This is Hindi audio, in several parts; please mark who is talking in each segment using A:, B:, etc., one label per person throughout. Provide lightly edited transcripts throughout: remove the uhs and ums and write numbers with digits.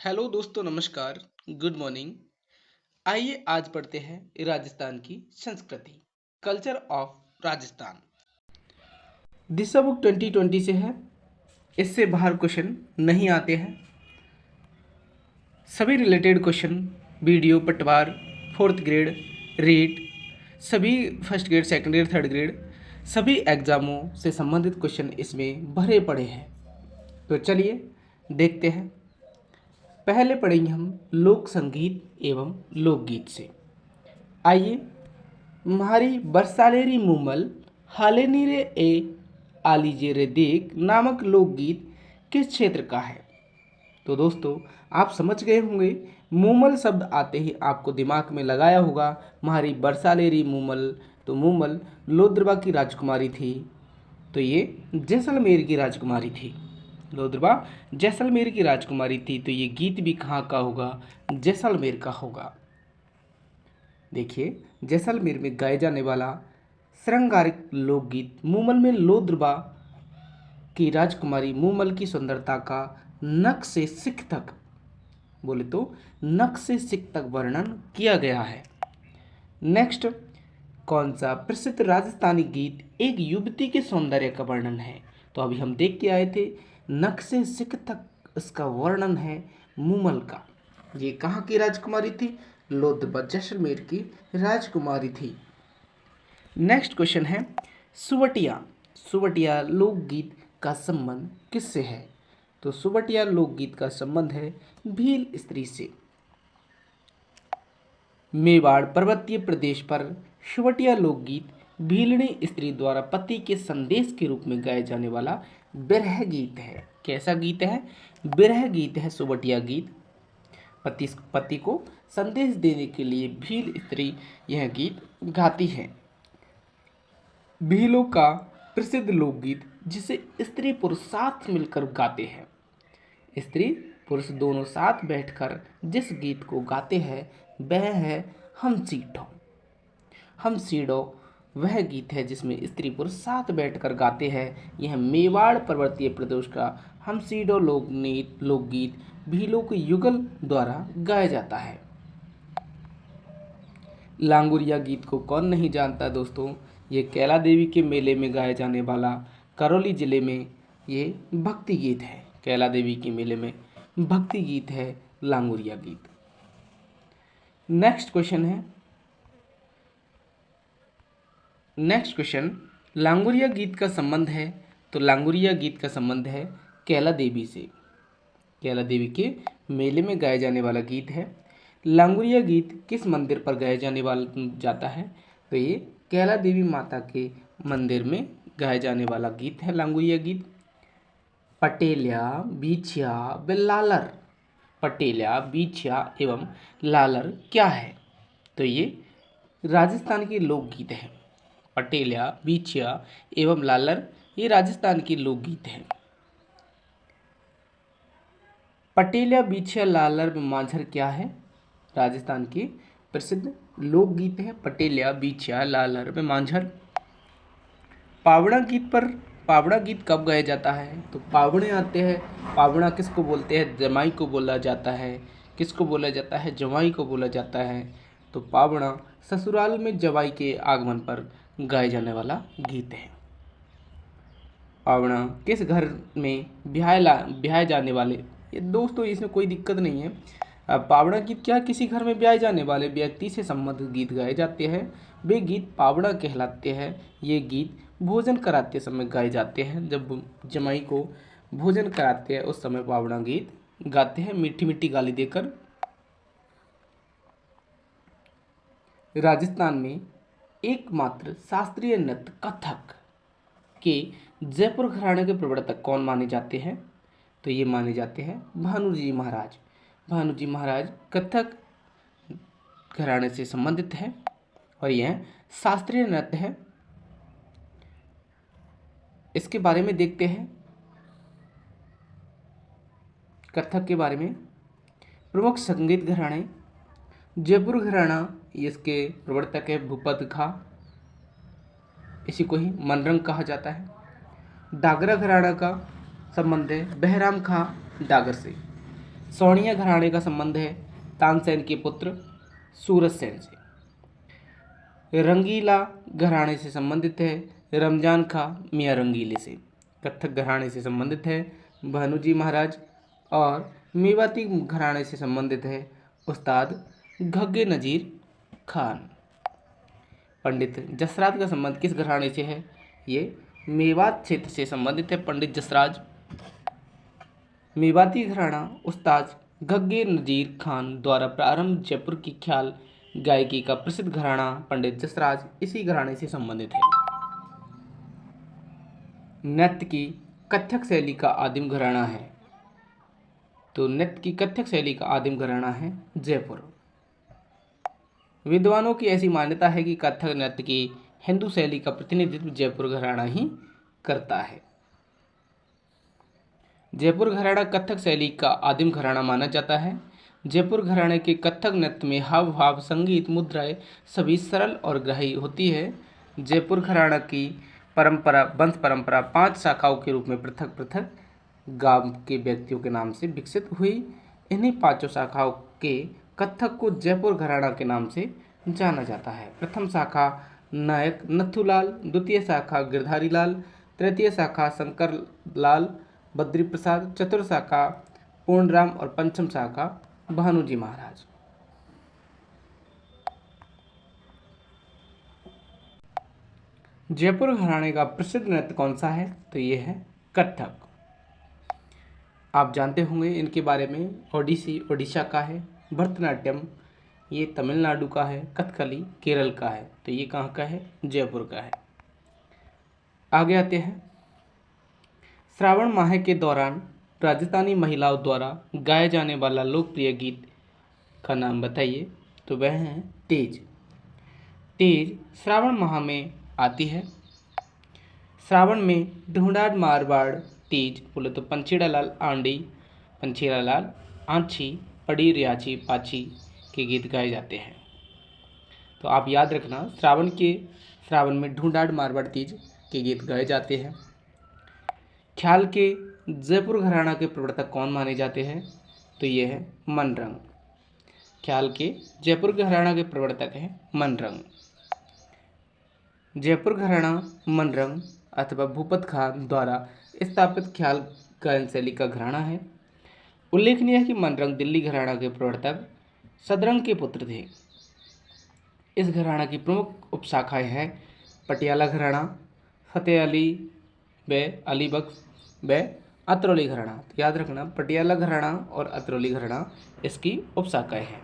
A: हेलो दोस्तों, नमस्कार। Good morning. आइए आज पढ़ते हैं राजस्थान की संस्कृति, culture of Rajasthan. Disha book 2020 से है। इससे बाहर क्वेश्चन नहीं आते हैं। सभी रिलेटेड क्वेश्चन वीडियो पटवार, फोर्थ ग्रेड, रीट, सभी first grade, second grade, third grade, सभी एग्जामों से संबंधित क्वेश्चन इसमें भरे पड़े हैं। तो चलिए देखते हैं। पहले पढ़ेंगे हम लोक संगीत एवं लोकगीत से। आइए। म्हारी बरसालेरी मूमल हालेनी रे ए आलीजे रे देख नामक लोकगीत किस क्षेत्र का है? तो दोस्तों, आप समझ गए होंगे। मूमल शब्द आते ही आपको दिमाग में लगाया होगा म्हारी बरसालेरी मूमल। तो मूमल लोद्रबा की राजकुमारी थी। तो ये जैसलमेर की राजकुमारी थी। लोद्रबा जैसलमेर की राजकुमारी थी। तो ये गीत भी कहाँ का होगा? जैसलमेर का होगा। देखिए, जैसलमेर में गाए जाने वाला श्रृंगारिक लोकगीत मूमल में लोद्रबा की राजकुमारी मूमल की सुंदरता का नक से सिख तक, बोले तो नक से सिख तक वर्णन किया गया है। नेक्स्ट, कौन सा प्रसिद्ध राजस्थानी गीत एक युवती के सौंदर्य का वर्णन है? तो अभी हम देख के आए थे, नक से सिख तक इसका वर्णन है मूमल का। ये कहाँ की राजकुमारी थी? लोद्रबा जैसलमेर की राजकुमारी थी। नेक्स्ट क्वेश्चन है, सुवटिया। सुवटिया लोकगीत का संबंध किससे है? तो सुवटिया लोकगीत का संबंध है भील स्त्री से। मेवाड़ पर्वतीय प्रदेश पर सुवटिया लोकगीत भीलनी स्त्री द्वारा पति के संदेश के रूप में गाया जाने वाला विरह गीत है। कैसा गीत है? विरह गीत है सुवटिया गीत। पति को संदेश देने के लिए भील स्त्री यह गीत गाती है। भीलों का प्रसिद्ध लोकगीत जिसे स्त्री पुरुष साथ मिलकर गाते हैं। स्त्री पुरुष दोनों साथ बैठकर जिस गीत को गाते हैं वह है हम सीढ़ो। हम सीढ़ो वह गीत है जिसमें स्त्री पुरुष साथ बैठकर गाते हैं। यह मेवाड़ पर्वतीय प्रदेश का हम सीढ़ो लोकगीत भीलों के युगल द्वारा गाया जाता है। लांगुरिया गीत को कौन नहीं जानता दोस्तों? ये कैला देवी के मेले में गाया जाने वाला करौली जिले में ये भक्ति गीत है। कैला देवी के मेले में भक्ति गीत है लांगुरिया गीत। नेक्स्ट क्वेश्चन, लांगुरिया गीत का संबंध है। तो लांगुरिया गीत का संबंध है कैला देवी से। कैला देवी के मेले में गाया जाने वाला गीत है। लांगुरिया गीत किस मंदिर पर गाया जाता है? तो ये कैला देवी माता के मंदिर में गाया जाने वाला गीत है लांगुरिया गीत। पटेलिया, बीछिया व लालर। पटेलिया, बीछिया एवं लालर क्या है? तो ये राजस्थान के लोकगीत है। पटेलिया, बीछिया एवं लालर ये राजस्थान के लोकगीत हैं। पटेलिया, बीछिया, लालर व मांझर क्या है? राजस्थान के प्रसिद्ध लोकगीत है पटेलिया, बीछिया, लालर व मांझर। पावड़ा गीत कब गाया जाता है? तो पावड़े आते हैं। पावड़ा किसको बोलते हैं? जमाई को बोला जाता है। किसको बोला जाता है? जमाई को बोला जाता है। तो पावड़ा ससुराल में जवाई के आगमन पर गाया जाने वाला गीत है। पावड़ा किस घर में ब्याहे जाने वाले, ये दोस्तों इसमें कोई दिक्कत नहीं है। पावड़ा गीत क्या किसी घर में ब्याहे जाने वाले व्यक्ति से संबंधित गीत गाए जाते हैं, वे गीत पावड़ा कहलाते हैं। ये गीत भोजन कराते समय गाए जाते हैं। जब जमाई को भोजन कराते हैं उस समय पावड़ा गीत गाते हैं, मीठी मीठी गाली देकर। राजस्थान में एकमात्र शास्त्रीय नृत्य कथक के जयपुर घराने के प्रवर्तक कौन माने जाते हैं? तो ये माने जाते हैं भानुजी महाराज। भानुजी महाराज कथक घराने से संबंधित है और यह शास्त्रीय नृत्य है। इसके बारे में देखते हैं। कथक के बारे में प्रमुख संगीत घराने, जयपुर घराना इसके प्रवर्तक है भूपत खा, इसी को ही मनरंग कहा जाता है। डागरा घराना का संबंध है बहराम खां डागर से। सोनिया घराणे का संबंध है तानसेन के पुत्र सूरज सेन से। रंगीला घराणे से संबंधित है रमजान खां मियाँ रंगीले से। कत्थक घराणे से संबंधित है भानुजी महाराज। और मेवाती घराणे से संबंधित है उस्ताद घग्गे नजीर खान। पंडित जसराज का संबंध किस घराने से है? ये मेवात क्षेत्र से संबंधित है पंडित जसराज। मेवाती घराना उस्ताद घग्गे नजीर खान द्वारा प्रारंभ जयपुर की ख्याल गायकी का प्रसिद्ध घराना पंडित जसराज इसी घराने से संबंधित है। नृत्य की कथक शैली का आदिम घराना है, तो नृत्य की कथक शैली का आदिम घराना है जयपुर। विद्वानों की ऐसी मान्यता है कि कथक नृत्य की हिंदू शैली का प्रतिनिधित्व जयपुर घराना ही करता है। जयपुर घराना कथक शैली का आदिम घराना माना जाता है। जयपुर घराने के कथक नृत्य में हाव भाव, संगीत, मुद्राएं सभी सरल और ग्राही होती है। जयपुर घराना की परंपरा वंश परंपरा 5 शाखाओं के रूप में पृथक पृथक गांव के व्यक्तियों के नाम से विकसित हुई। इन्हीं 5 शाखाओं के कथक को जयपुर घराना के नाम से जाना जाता है। प्रथम शाखा नायक नथुलाल, द्वितीय शाखा गिरधारी लाल, तृतीय शाखा शंकर लाल बद्री प्रसाद, चतुर्थ शाखा पूर्णराम और पंचम शाखा भानुजी महाराज। जयपुर घराने का प्रसिद्ध नृत्य कौन सा है? तो ये है कथक। आप जानते होंगे इनके बारे में। ओडिसी ओडिशा का है, भरतनाट्यम ये तमिलनाडु का है, कथकली केरल का है। तो ये कहाँ का है? जयपुर का है। आगे आते हैं। श्रावण माह के दौरान राजस्थानी महिलाओं द्वारा गाया जाने वाला लोकप्रिय गीत का नाम बताइए। तो वह है तेज। तेज श्रावण माह में आती है। श्रावण में ढूंढाड़ मारवाड़ तीज बोले तो पंछीड़ा लाल आंडी, पंछीड़ा लाल आंची, पड़ी रियाची पाची के गीत गाए जाते हैं। तो आप याद रखना श्रावण में ढूंढाड़ मारवाड़ तीज के गीत गाए जाते हैं। ख्याल के जयपुर घराना के प्रवर्तक कौन माने जाते हैं? तो ये है मनरंग। ख्याल के जयपुर घराना के प्रवर्तक हैं मनरंग। जयपुर घराना मनरंग अथवा भूपत खान द्वारा स्थापित ख्याल गायन शैली का घराना है। उल्लेखनीय है कि मनरंग दिल्ली घराना के प्रवर्तक सदरंग के पुत्र थे। इस घराना की प्रमुख उपशाखाएं हैं पटियाला घराना, फतेह अली व अलीबख्श व अतरौली घराना। तो याद रखना पटियाला घराना और अतरौली घराना इसकी उपशाखाएं हैं।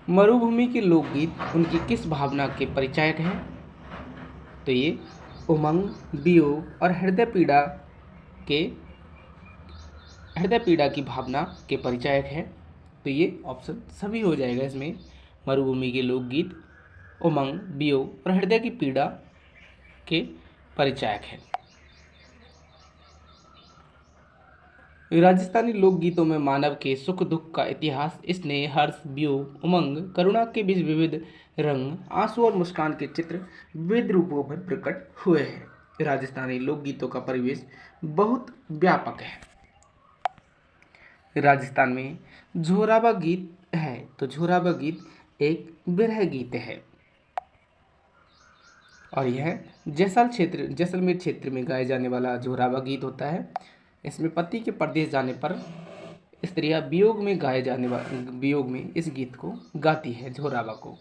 A: मरुभूमि के लोकगीत उनकी किस भावना के परिचायक हैं? तो ये उमंग, वियोग और हृदय पीड़ा की भावना के परिचायक है। तो ये ऑप्शन सभी हो जाएगा इसमें। मरुभूमि के लोकगीत उमंग, वियोग और हृदय की पीड़ा के परिचायक है। राजस्थानी लोकगीतों में मानव के सुख दुख का इतिहास, स्नेह, हर्ष, वियोग, उमंग, करुणा के बीच विविध रंग, आंसू और मुस्कान के चित्र विविध रूपों में प्रकट हुए हैं। राजस्थानी लोकगीतों का परिवेश बहुत व्यापक है। राजस्थान में झोराबा गीत है। तो झोराबा गीत एक विरह गीत है और यह जैसलमेर क्षेत्र में गाए जाने वाला झोराबा गीत होता है। इसमें पति के परदेश जाने पर स्त्रियां वियोग में इस गीत को गाती है झोराबा को।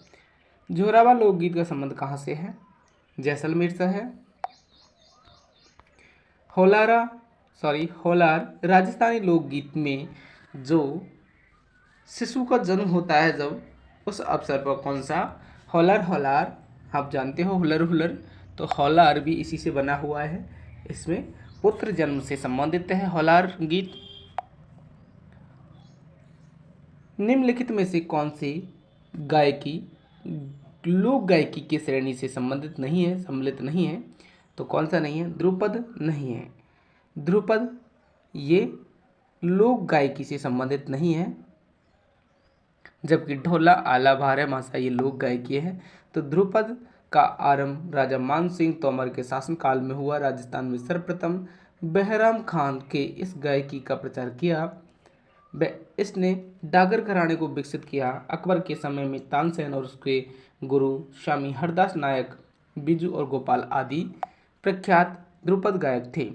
A: झोराबा लोकगीत का संबंध कहाँ से है? जैसलमेर से है। होलार राजस्थानी लोकगीत में जो शिशु का जन्म होता है जब उस अवसर पर कौन सा होलार आप जानते हो हुलर, तो होलार भी इसी से बना हुआ है। इसमें पुत्र जन्म से संबंधित है होलार गीत। निम्नलिखित में से कौन सी गायकी लोक गायकी की श्रेणी से सम्मिलित नहीं है? तो कौन सा नहीं है? ध्रुपद नहीं है। ध्रुपद ये लोक गायकी से संबंधित नहीं है, जबकि ढोला, आला, भारे मासा ये लोक गायकी है। तो ध्रुपद का आरंभ राजा मान सिंह तोमर के शासनकाल में हुआ। राजस्थान में सर्वप्रथम बहराम खान के इस गायकी का प्रचार किया। इसने डागर घराने को विकसित किया। अकबर के समय में तानसेन और उसके गुरु स्वामी हरदास नायक, बिजू और गोपाल आदि प्रख्यात ध्रुपद गायक थे।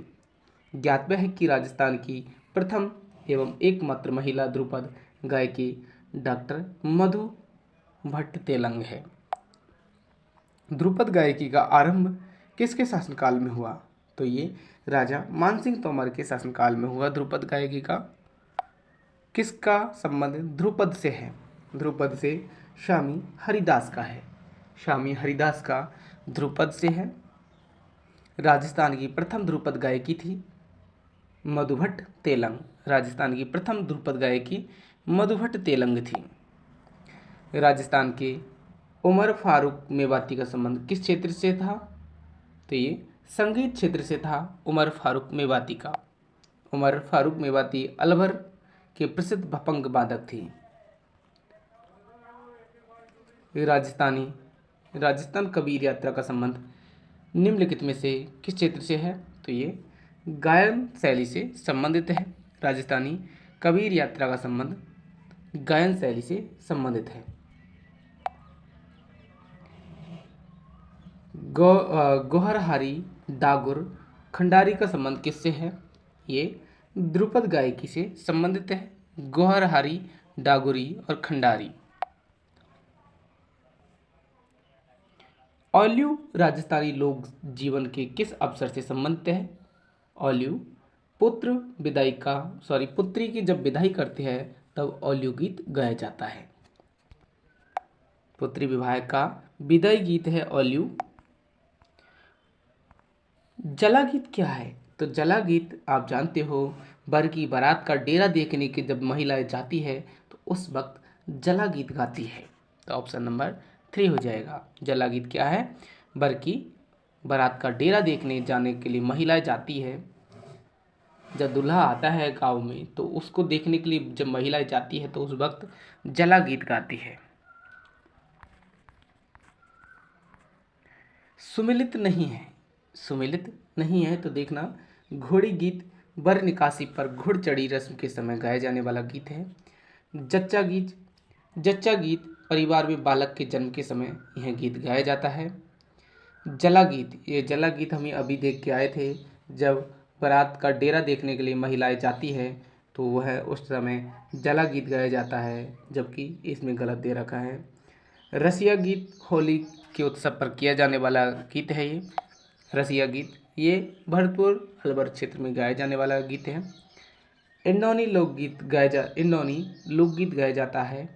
A: ज्ञातव्य है कि राजस्थान की प्रथम एवं एकमात्र महिला ध्रुपद गायकी डॉक्टर मधु भट्ट तेलंग है। ध्रुपद गायकी का आरंभ किसके शासनकाल में हुआ? तो ये राजा मानसिंह तोमर के शासनकाल में हुआ। ध्रुपद गायकी का किसका संबंध ध्रुपद से है? ध्रुपद से स्वामी हरिदास का है। स्वामी हरिदास का ध्रुपद से है। राजस्थान की प्रथम ध्रुपद गायकी थी मधुभट्ट तेलंग। राजस्थान की प्रथम ध्रुपद गायकी मधुभट्ट तेलंग थी। राजस्थान के उमर फारूक मेवाती का संबंध किस क्षेत्र से था? तो ये संगीत क्षेत्र से था उमर फारूक मेवाती का। उमर फारूक मेवाती अलवर के प्रसिद्ध भपंग वादक थे। राजस्थान कबीर यात्रा का संबंध निम्नलिखित में से किस क्षेत्र से है? तो ये गायन शैली से संबंधित है। राजस्थानी कबीर यात्रा का संबंध गायन शैली से संबंधित है। गोहरहारी, डागुर, खंडारी का संबंध किससे है? ये ध्रुपद गायकी से संबंधित है। गोहरहारी, डागुरी और खंडारी। औलियो राजस्थानी लोक जीवन के किस अवसर से संबंधित है? औलियो पुत्री की जब विदाई करते हैं तब औलियो गीत गाया जाता है। पुत्री विवाह का विदाई गीत है औलियो। जला गीत क्या है? तो जला गीत आप जानते हो, वर की बारात का डेरा देखने के जब महिलाएं जाती है तो उस वक्त जला गीत गाती है। तो ऑप्शन नंबर 3 हो जाएगा। जला गीत क्या है? वर की बारात का डेरा देखने जाने के लिए महिलाएं जाती है। जब दूल्हा आता है गांव में तो उसको देखने के लिए जब महिलाएं जाती है तो उस वक्त जला गीत गाती है। सुमिलित नहीं है तो देखना, घोड़ी गीत वर निकासी पर घुड़ चढ़ी रस्म के समय गाया जाने वाला गीत है। जच्चा गीत परिवार में बालक के जन्म के समय यह गीत गाया जाता है। जला गीत हमें अभी देख के आए थे, जब बारात का डेरा देखने के लिए महिलाएं जाती है तो वह उस समय जला गीत गाया जाता है, जबकि इसमें गलत दे रखा है। रसिया गीत होली के उत्सव पर किया जाने वाला गीत है। ये रसिया गीत ये भरतपुर अलवर क्षेत्र में गाया जाने वाला गीत है। इंडोनी लोकगीत गाया जाता है।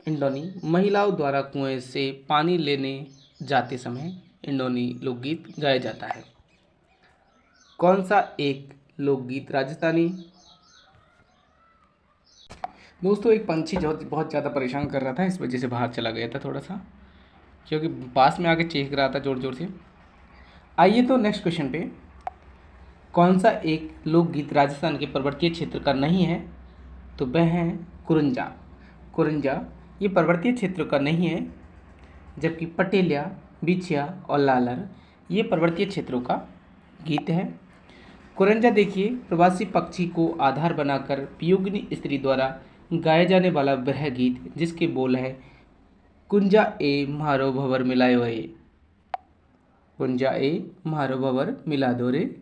A: इंडोनी महिलाओं द्वारा कुएं से पानी लेने जाते समय इंडोनी लोकगीत गाया जाता है। कौन सा एक लोकगीत राजस्थानी? दोस्तों, एक पंछी बहुत ज़्यादा परेशान कर रहा था, इस वजह से बाहर चला गया था थोड़ा सा, क्योंकि पास में आके चीख रहा था ज़ोर ज़ोर से। आइए तो नेक्स्ट क्वेश्चन पे, कौन सा एक लोकगीत राजस्थान के पर्वतीय क्षेत्र का नहीं है? तो वह है कुरंजा ये पर्वतीय क्षेत्र का नहीं है, जबकि पटेलिया, बिछिया और लालर ये पर्वतीय क्षेत्रों का गीत है। कुरंजा देखिए, प्रवासी पक्षी को आधार बनाकर पियोगिनी स्त्री द्वारा गाया जाने वाला वह गीत जिसके बोल है कुंजा ए म्हारो भवर मिलायो ए, कुंजा ए म्हारो भवर मिला दो रे।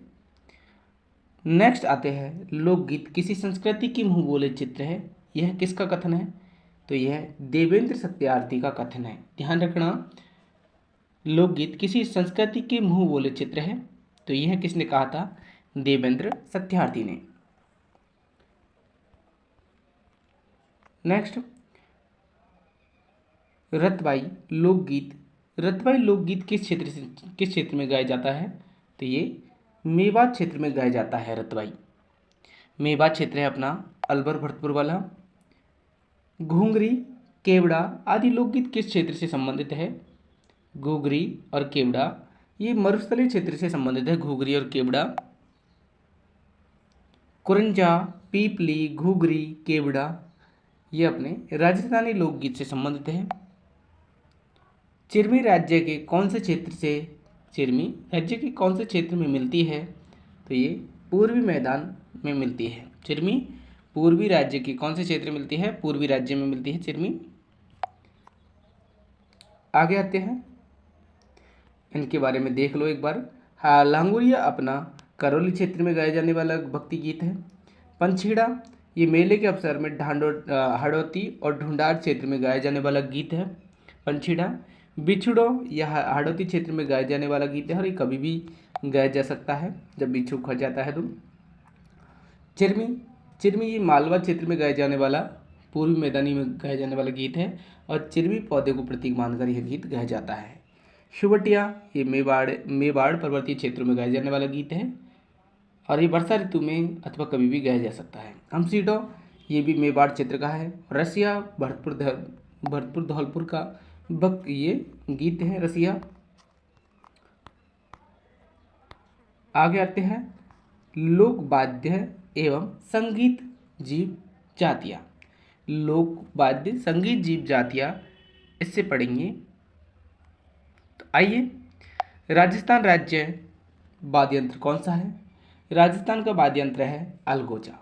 A: नेक्स्ट आते हैं, लोकगीत किसी संस्कृति की मुँह बोले चित्र है। यह किसका कथन है? तो यह देवेंद्र सत्यार्थी का कथन है। ध्यान रखना, लोकगीत किसी संस्कृति के मुँह बोले चित्र है, तो यह किसने कहा था? देवेंद्र सत्यार्थी ने। नेक्स्ट, रतबाई लोकगीत किस क्षेत्र में गाया जाता है? तो ये मेवात क्षेत्र में गाया जाता है। रतबाई मेवात क्षेत्र है अपना, अलवर भरतपुर वाला। घुंगरी, केवड़ा आदि लोकगीत किस क्षेत्र से संबंधित है? घुंगरी और केवड़ा ये मरुस्थलीय क्षेत्र से संबंधित है। घुंगरी और केवड़ा। कुरंजा, पीपली, घुंगरी, केवड़ा ये अपने राजस्थानी लोकगीत से संबंधित है। चिरमी राज्य के कौन से क्षेत्र में मिलती है? तो ये पूर्वी मैदान में मिलती है। चिरमी पूर्वी राज्य की कौन से क्षेत्र में मिलती है? पूर्वी राज्य में मिलती है चिरमी। आगे आते हैं, इनके बारे में देख लो एक बार। हाँ, लांगुरिया अपना करौली क्षेत्र में गाया जाने वाला भक्ति गीत है। पंछीड़ा ये मेले के अवसर में हाड़ौती और ढूंढार क्षेत्र में गाया जाने वाला गीत है। पंछीड़ा। बिछड़ो यह हाड़ौती क्षेत्र में गाया जाने वाला गीत है और ये कभी भी गाया जा सकता है जब बिच्छू खो जाता है तो। चिरमी। चिरमी ये मालवा क्षेत्र में गाया जाने वाला, पूर्वी मैदानी में गाया जाने वाला गीत है और चिरमी पौधे को प्रतीक मानकर यह गीत गाया जाता है। शुवटिया ये मेवाड़ पर्वतीय क्षेत्रों में गाया जाने वाला गीत है और ये वर्षा ऋतु में अथवा कभी भी गाया जा सकता है। हमसीडो ये भी मेवाड़ क्षेत्र का है। रसिया भरतपुर धौलपुर का ये गीत है रसिया। आगे आते हैं, लोक वाद्य एवं संगीत जीव जातियाँ। लोक वाद्य संगीत जीव जातियाँ इससे पढ़ेंगे। तो आइए, राजस्थान राज्य वाद्य यंत्र कौन सा है? राजस्थान का वाद्य यंत्र है अलगोजा।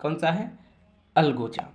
A: कौन सा है? अलगोजा।